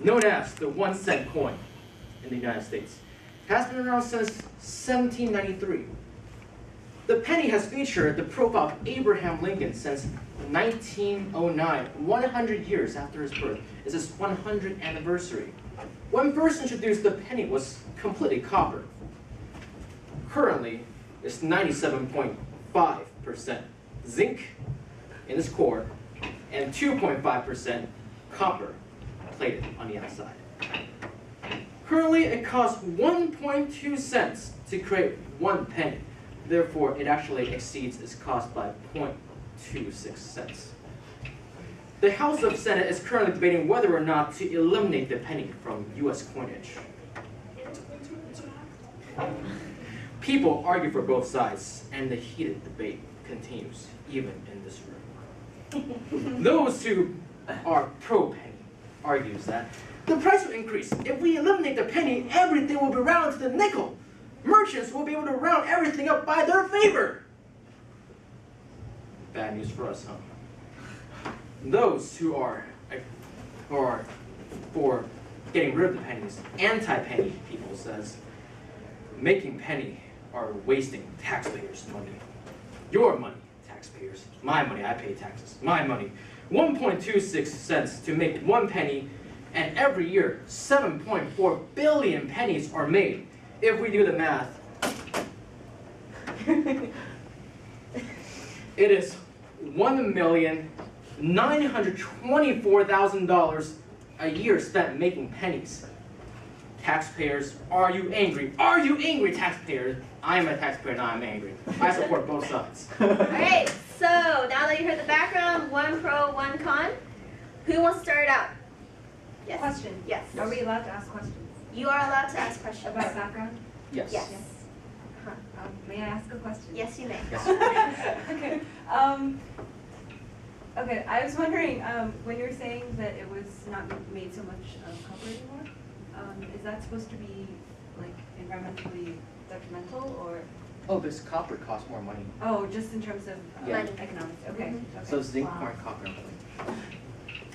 known as the 1-cent coin in the United States, has been around since 1793. The penny has featured the profile of Abraham Lincoln since 1909, 100 years after his birth. It's his 100th anniversary. When first introduced, the penny was completely copper. Currently, it's 97.5% zinc in its core and 2.5% copper plated on the outside. Currently, it costs 1.2 cents to create 1 penny. Therefore, it actually exceeds its cost by 0.26 cents. The House of Senate is currently debating whether or not to eliminate the penny from U.S. coinage. People argue for both sides, and the heated debate continues, even in this room. Those who are pro-penny argues that the price will increase. If we eliminate the penny, everything will be rounded to the nickel. Merchants will be able to round everything up by their favor. Bad news for us, huh? Those who are for getting rid of the pennies, anti-penny people says, making penny are wasting taxpayers' money. Your money, taxpayers. My money, I pay taxes. My money. 1.26 cents to make 1 penny, and every year 7.4 billion pennies are made. If we do the math, it is $1,924,000 a year spent making pennies. Taxpayers, are you angry? Are you angry, taxpayers? I am a taxpayer, now I'm angry. I support both sides. Alright, so now that you heard the background, 1 pro, 1 con, who wants to start out? Yes. Question. Yes. Are we allowed to ask questions? You are allowed to ask questions. About background? Yes. Yes. May I ask a question? Yes, you may. Yes. Okay. Okay, I was wondering, when you're saying that it was not made so much of copper anymore, is that supposed to be like environmentally detrimental, or? Oh, because copper costs more money. Oh, just in terms of Yeah. economics. Okay. Mhm. Okay. So zinc, corn, copper.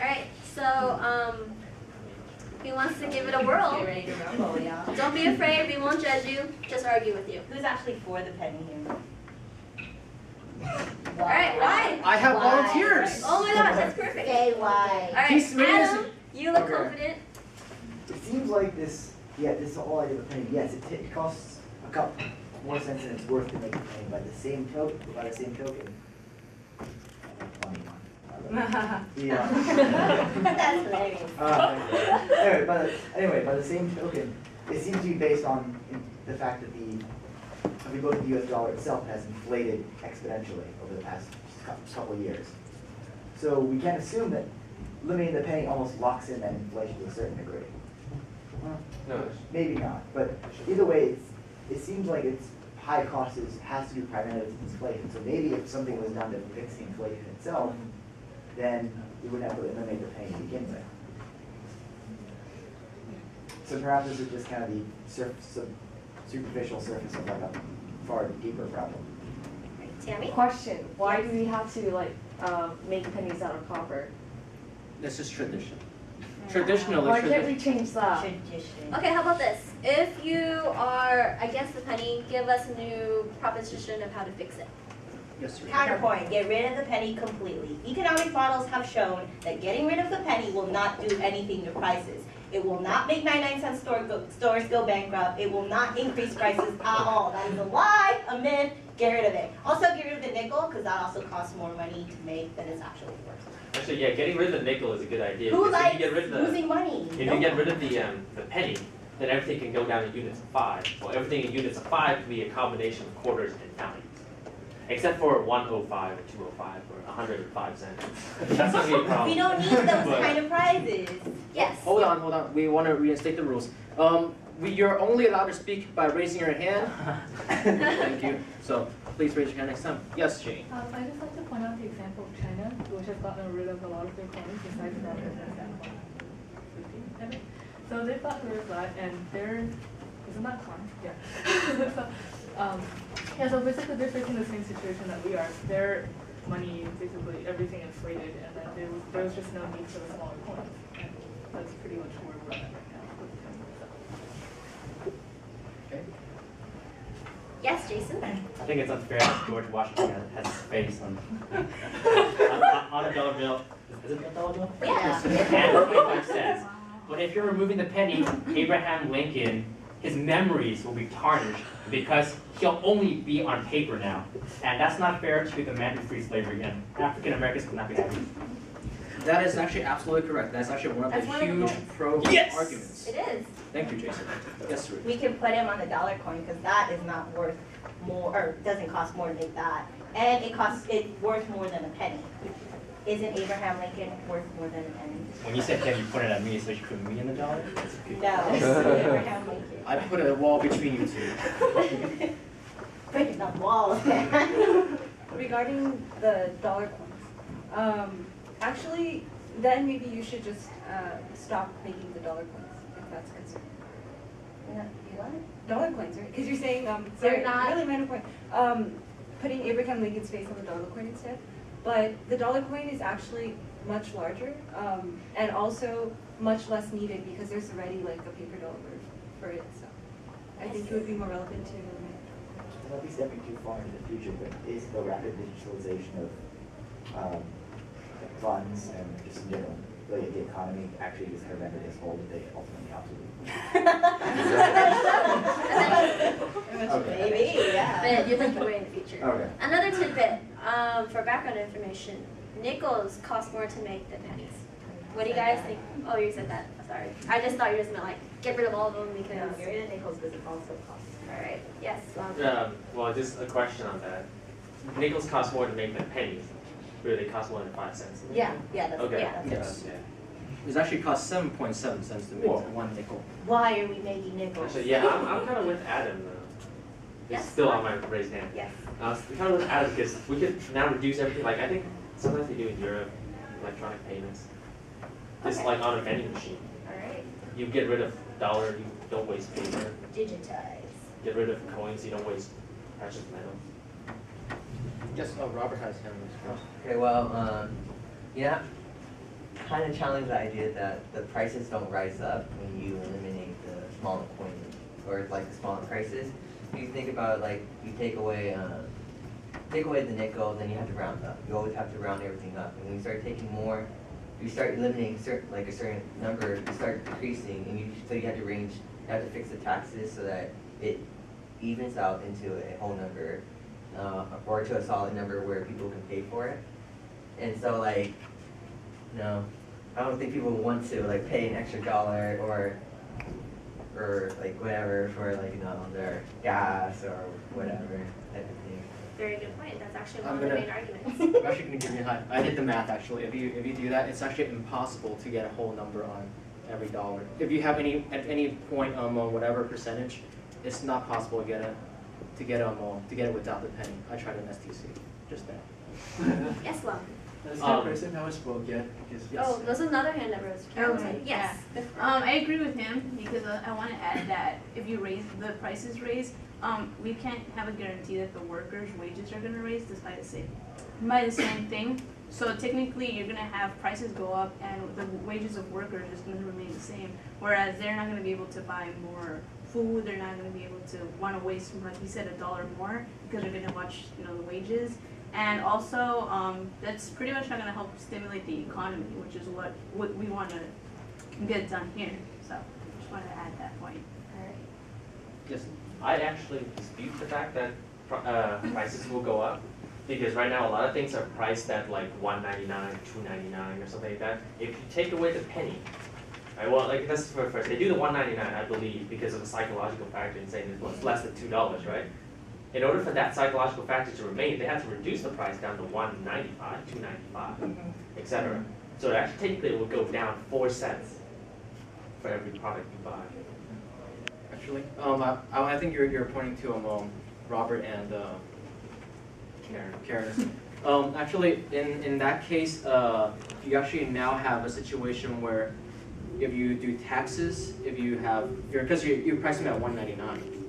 Alright, so who wants to give it a whirl? Get ready to rumble, y'all. Don't be afraid, we won't judge you, just argue with you. Who's actually for the penny here? Alright, why? I have Why? volunteers. Oh my gosh, that's perfect. Say why. Alright, He's Adam, you look Okay. confident. It seems like this whole idea of a penny, yes, it costs a couple more cents than it's worth to make a penny. By the same token, yeah. That's hilarious. Anyway, by the same token, it seems to be based on the fact that if we look at the U.S. dollar itself, it has inflated exponentially over the past couple of years. So we can assume that limiting the penny almost locks in that inflation to a certain degree. No. Maybe not, but either way, it seems like its high cost has to do primarily with inflation. So maybe if something was done to fix the inflation itself, then we wouldn't have to eliminate the penny to begin with. So perhaps this is just kind of the superficial surface of like a far deeper problem. Tammy? Question, why do we have to make pennies out of copper? This is tradition. Traditionally, Why can't we change that? Tradition. Okay, how about this? If you are against the penny, give us a new proposition of how to fix it. Yes, sir. Counterpoint, get rid of the penny completely. Economic models have shown that getting rid of the penny will not do anything to prices. It will not make 99-cent stores go bankrupt. It will not increase prices at all. That is a lie, a myth. Get rid of it. Also, get rid of the nickel, because that also costs more money to make than it's actually worth. Actually, yeah, getting rid of the nickel is a good idea. Who because likes if you get rid of losing money? if you get rid of the penny, then everything can go down in units of 5. Well, everything in units of 5 can be a combination of quarters and dimes. Except for 105 or 205 or 105 cents. That's not gonna be a problem. We don't need those But- kind of prizes. Yes. Hold on. We want to reinstate the rules. You're only allowed to speak by raising your hand. Thank you. So please raise your hand next time. Yes, Jane. I'd just like to point out the example of China, which has gotten rid of a lot of their coins besides that and so they've gotten rid of that, and isn't that corn? Yeah. So basically they're facing the same situation that we are. Their money, basically everything inflated, and then there was just no need for the smaller coins. And that's pretty much where Jason? I think it's unfair that George Washington has his face on a dollar bill. Is it a dollar bill? Yeah. And 25 cents. But if you're removing the penny, Abraham Lincoln, his memories will be tarnished because he'll only be on paper now. And that's not fair to the man who freed slavery, and African Americans will not be happy. That is actually absolutely correct. That's actually one of That's the one of the huge pro Yes! arguments. It is. Thank you, Jason. Yes, sir. We can put him on the dollar coin because that is not worth more, or doesn't cost more to make that. And it's worth more than a penny. Isn't Abraham Lincoln worth more than a penny? When you said penny, you pointed at me, so you put me in the dollar? That's good. No, Abraham Lincoln. I put a wall between you two. Breaking down walls, man. Regarding the dollar coins, actually, then maybe you should just stop making the dollar coins, if that's concerned. You what? Dollar coins, right? Because you're saying, They're sorry, not- really minor point, putting Abraham Lincoln's face on the dollar coin instead. But the dollar coin is actually much larger, and also much less needed because there's already like a paper dollar for it, so. I think it would be more relevant to It might be stepping too far into the future, but is the rapid digitalization of funds and just in general, really the economy actually just kind of rendered this whole debate ultimately obsolete? Maybe, yeah. But you're thinking way in the future. Okay. Another tidbit, for background information, nickels cost more to make than pennies. What do you guys think? Oh, you said that, sorry. I just thought you just meant like, get rid of all of them because. No, get rid of nickels because it also costs. Alright, yes, Well, just a question on that. Nickels cost more to make than pennies. Really, they cost more than 5 cents. Yeah, that's, Okay. yeah, that's Yes. Yeah. It actually costs 7.7 cents to make Whoa. one nickel. Why are we making nickels? Actually, yeah, I'm kind of with Adam though. Yes. It's still on my raised hand. yes. I was kind of with Adam because we could now reduce everything. Like I think sometimes they do in Europe, electronic payments. Just Okay. like on a vending machine. Alright, You get rid of dollar, you don't waste paper. Digitize. Get rid of coins, you don't waste precious metals. Yes, Robert has him as well. Okay, well, yeah, kind of challenge the idea that the prices don't rise up when you eliminate the smaller coins or like the smaller prices. If you think about like you take away the nickel, then you have to round up. You always have to round everything up. And when you start taking more, you start eliminating a certain number, you start decreasing, and so you have to fix the taxes so that it evens out into a whole number. Or to a solid number where people can pay for it. And so like, no, I don't think people want to like pay an extra dollar or like whatever for like, their gas or whatever type of thing. Very good point, that's actually one I'm of the gonna- main arguments. I'm actually going to give you a high. I did the math actually. If you do that, it's actually impossible to get a whole number on every dollar. If you have at any point whatever percentage, it's not possible to get it without the penny. I tried an STC just now. Yes, Lum. Has Um, that person never spoke yet? Because Oh, there's another hand that rose. Carol said yes. I agree with him because I want to add that if you raise the prices we can't have a guarantee that the workers' wages are going to raise by the same thing. So technically, you're going to have prices go up, and the wages of workers is going to remain the same. Whereas they're not going to be able to buy more food. They're not going to be able to want to waste, like you said, $1 more because they're going to watch the wages. And also, that's pretty much not going to help stimulate the economy, which is what we want to get done here. So, just wanted to add that point. Yes. I actually dispute the fact that prices will go up because right now a lot of things are priced at like $1.99, $2.99 or something like that. If you take away the penny, right, well, like that's for first. They do the $1.99, I believe, because of a psychological factor in saying it's less than $2, right? In order for that psychological factor to remain, they have to reduce the price down to $1.95, $2.95, etc. So it actually technically it will go down 4 cents for every product you buy. Actually, I think you're pointing to Robert and Karen. Actually, in that case, you actually now have a situation where if you do taxes, if you have because you price them at $1.99.